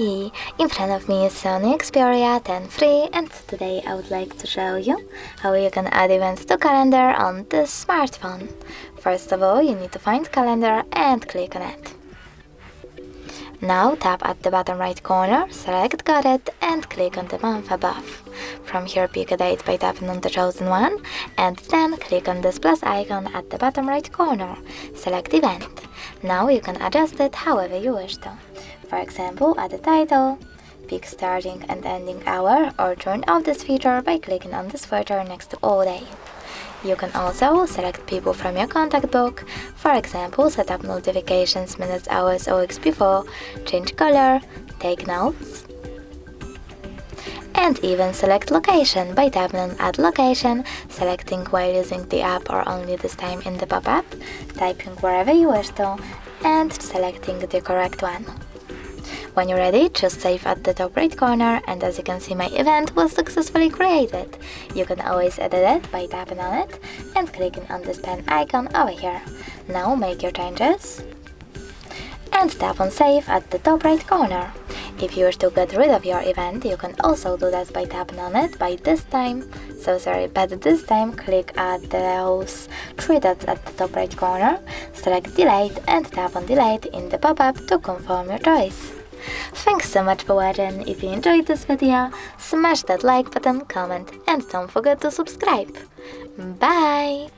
Hi! In front of me is SONY Xperia 10 and today I would like to show you how you can add events to calendar on this smartphone. First of all, you need to find calendar and click on it. Now tap at the bottom right corner, select Got It and click on the month above. From here pick a date by tapping on the chosen one and then click on this plus icon at the bottom right corner, select Event. Now you can adjust it however you wish to. For example, add a title, pick starting and ending hour or turn off this feature by clicking on this filter next to all date. You can also select people from your contact book, for example, set up notifications minutes, hours or weeks before, change color, take notes, and even select location by tapping on Add Location, selecting while using the app or only this time in the pop-up, typing wherever you wish to, and selecting the correct one. When you're ready, choose Save at the top right corner, and as you can see, my event was successfully created. You can always edit it by tapping on it and clicking on this pen icon over here. Now make your changes and tap on Save at the top right corner. If you wish to get rid of your event, you can also do that by tapping on it but this time click at those three dots at the top right corner, select Delete and tap on Delete in the pop-up to confirm your choice. Thanks so much for watching. If you enjoyed this video, smash that like button, comment and don't forget to subscribe. Bye!